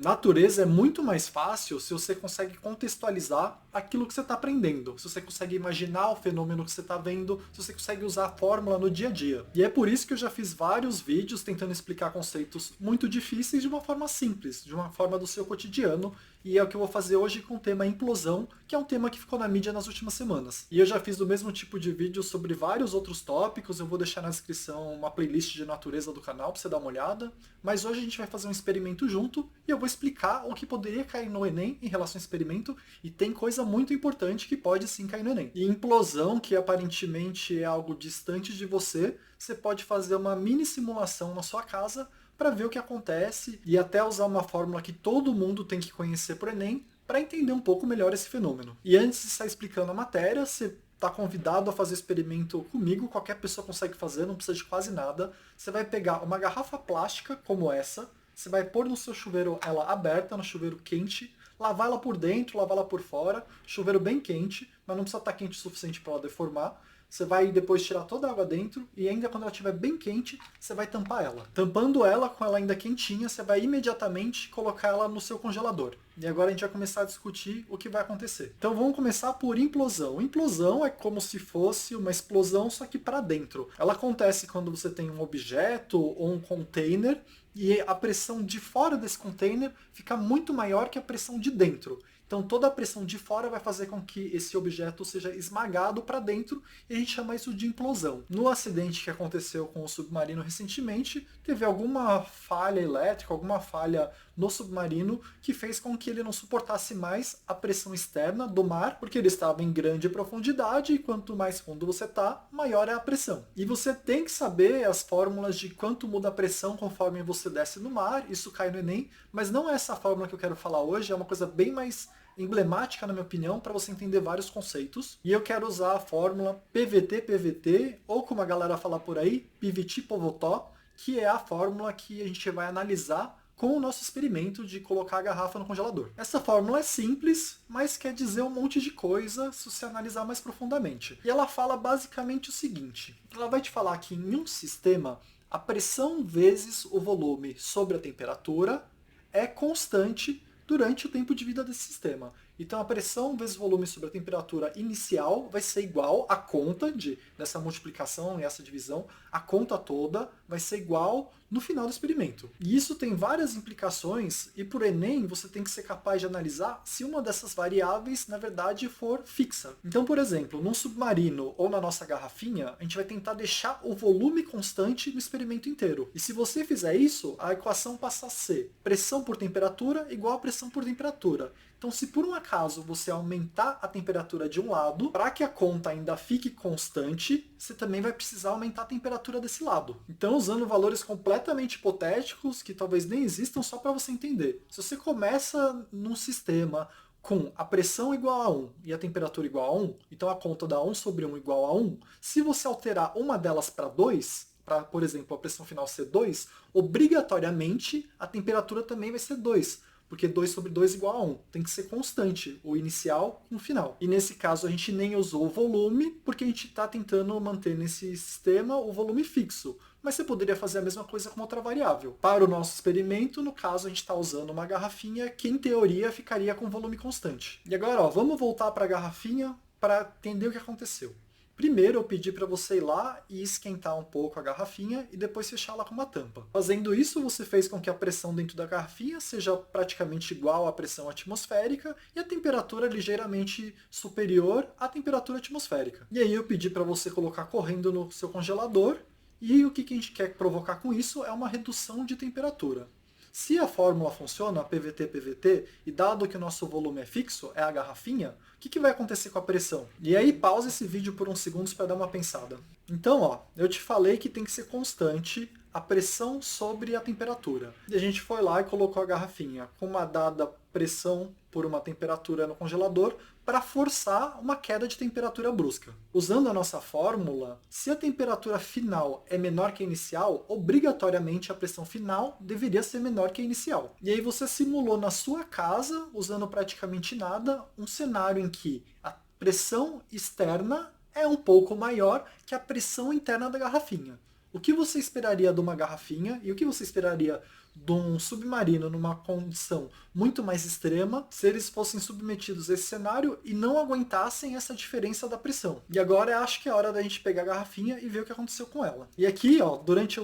Natureza é muito mais fácil se você consegue contextualizar aquilo que você está aprendendo, se você consegue imaginar o fenômeno que você está vendo, se você consegue usar a fórmula no dia a dia. E é por isso que eu já fiz vários vídeos tentando explicar conceitos muito difíceis de uma forma simples, de uma forma do seu cotidiano, e é o que eu vou fazer hoje com o tema implosão, que é um tema que ficou na mídia nas últimas semanas. E eu já fiz o mesmo tipo de vídeo sobre vários outros tópicos, eu vou deixar na descrição uma playlist de natureza do canal para você dar uma olhada, mas hoje a gente vai fazer um experimento junto e eu vou explicar o que poderia cair no Enem em relação ao experimento, e tem coisa muito importante que pode sim cair no Enem. E implosão, que aparentemente é algo distante de você, você pode fazer uma mini simulação na sua casa para ver o que acontece e até usar uma fórmula que todo mundo tem que conhecer para o Enem para entender um pouco melhor esse fenômeno. E antes de estar explicando a matéria, você está convidado a fazer o experimento comigo, qualquer pessoa consegue fazer, não precisa de quase nada. Você vai pegar uma garrafa plástica como essa, você vai pôr no seu chuveiro ela aberta, no chuveiro quente, lavar ela por dentro, lavar ela por fora, chuveiro bem quente, mas não precisa estar quente o suficiente para ela deformar. Você vai depois tirar toda a água dentro e ainda quando ela estiver bem quente, você vai tampar ela. Tampando ela com ela ainda quentinha, você vai imediatamente colocar ela no seu congelador. E agora a gente vai começar a discutir o que vai acontecer. Então vamos começar por implosão. Implosão é como se fosse uma explosão, só que para dentro. Ela acontece quando você tem um objeto ou um container e a pressão de fora desse container fica muito maior que a pressão de dentro. Então toda a pressão de fora vai fazer com que esse objeto seja esmagado para dentro e a gente chama isso de implosão. No acidente que aconteceu com o submarino recentemente, teve alguma falha elétrica, alguma falha no submarino que fez com que ele não suportasse mais a pressão externa do mar, porque ele estava em grande profundidade e quanto mais fundo você está, maior é a pressão. E você tem que saber as fórmulas de quanto muda a pressão conforme você desce no mar, isso cai no Enem, mas não é essa fórmula que eu quero falar hoje, é uma coisa bem mais emblemática, na minha opinião, para você entender vários conceitos. E eu quero usar a fórmula PVT-PVT, ou como a galera fala por aí, PVT-Povotó, que é a fórmula que a gente vai analisar com o nosso experimento de colocar a garrafa no congelador. Essa fórmula é simples, mas quer dizer um monte de coisa se você analisar mais profundamente. E ela fala basicamente o seguinte, ela vai te falar que em um sistema, a pressão vezes o volume sobre a temperatura é constante durante o tempo de vida desse sistema. Então a pressão vezes o volume sobre a temperatura inicial vai ser igual à conta dessa multiplicação e essa divisão, a conta toda vai ser igual no final do experimento. E isso tem várias implicações e por Enem você tem que ser capaz de analisar se uma dessas variáveis na verdade for fixa. Então, por exemplo, num submarino ou na nossa garrafinha, a gente vai tentar deixar o volume constante no experimento inteiro. E se você fizer isso, a equação passa a ser pressão por temperatura igual a pressão por temperatura. Então, se por um acaso você aumentar a temperatura de um lado, para que a conta ainda fique constante, você também vai precisar aumentar a temperatura desse lado. Então, usando valores completamente hipotéticos, que talvez nem existam, só para você entender. Se você começa num sistema com a pressão igual a 1 e a temperatura igual a 1, então a conta dá 1 sobre 1 igual a 1, se você alterar uma delas para 2, para, por exemplo, a pressão final ser 2, obrigatoriamente a temperatura também vai ser 2. Porque 2 sobre 2 é igual a 1. Tem que ser constante, o inicial com o final. E nesse caso a gente nem usou o volume, porque a gente está tentando manter nesse sistema o volume fixo. Mas você poderia fazer a mesma coisa com outra variável. Para o nosso experimento, no caso, a gente está usando uma garrafinha que, em teoria, ficaria com volume constante. E agora, vamos voltar para a garrafinha para entender o que aconteceu. Primeiro eu pedi para você ir lá e esquentar um pouco a garrafinha e depois fechá-la com uma tampa. Fazendo isso, você fez com que a pressão dentro da garrafinha seja praticamente igual à pressão atmosférica e a temperatura ligeiramente superior à temperatura atmosférica. E aí eu pedi para você colocar correndo no seu congelador e o que a gente quer provocar com isso é uma redução de temperatura. Se a fórmula funciona, PVT-PVT, e dado que o nosso volume é fixo, é a garrafinha, o que vai acontecer com a pressão? E aí pausa esse vídeo por uns segundos para dar uma pensada. Então, eu te falei que tem que ser constante a pressão sobre a temperatura. E a gente foi lá e colocou a garrafinha com uma dada pressão por uma temperatura no congelador para forçar uma queda de temperatura brusca. Usando a nossa fórmula, se a temperatura final é menor que a inicial, obrigatoriamente a pressão final deveria ser menor que a inicial. E aí você simulou na sua casa, usando praticamente nada, um cenário em que a pressão externa é um pouco maior que a pressão interna da garrafinha. O que você esperaria de uma garrafinha e o que você esperaria de um submarino numa condição muito mais extrema se eles fossem submetidos a esse cenário e não aguentassem essa diferença da pressão. E agora eu acho que é hora da gente pegar a garrafinha e ver o que aconteceu com ela. E aqui, ó, durante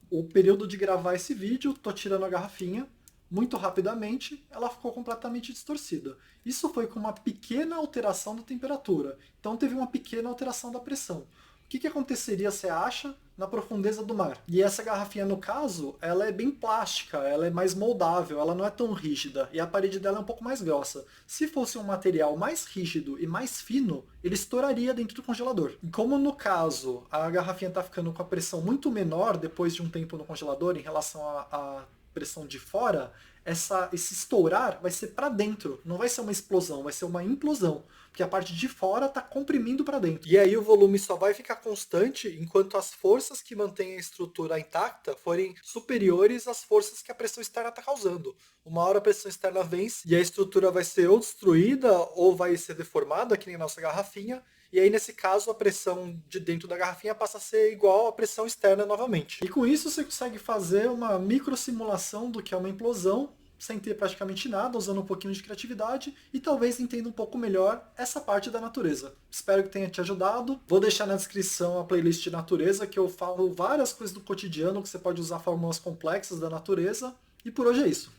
o período de gravar esse vídeo, tô tirando a garrafinha, muito rapidamente, ela ficou completamente distorcida. Isso foi com uma pequena alteração da temperatura. Então teve uma pequena alteração da pressão. O que aconteceria, você acha, na profundeza do mar? E essa garrafinha, no caso, ela é bem plástica, ela é mais moldável, ela não é tão rígida, e a parede dela é um pouco mais grossa. Se fosse um material mais rígido e mais fino, ele estouraria dentro do congelador. E como no caso, a garrafinha está ficando com a pressão muito menor depois de um tempo no congelador em relação à pressão de fora, esse estourar vai ser para dentro, não vai ser uma explosão, vai ser uma implosão, porque a parte de fora está comprimindo para dentro. E aí o volume só vai ficar constante enquanto as forças que mantêm a estrutura intacta forem superiores às forças que a pressão externa está causando. Uma hora a pressão externa vence e a estrutura vai ser ou destruída ou vai ser deformada, que nem a nossa garrafinha. E aí, nesse caso, a pressão de dentro da garrafinha passa a ser igual à pressão externa novamente. E com isso você consegue fazer uma microsimulação do que é uma implosão, sem ter praticamente nada, usando um pouquinho de criatividade, e talvez entenda um pouco melhor essa parte da natureza. Espero que tenha te ajudado. Vou deixar na descrição a playlist de natureza, que eu falo várias coisas do cotidiano, que você pode usar fórmulas complexas da natureza. E por hoje é isso.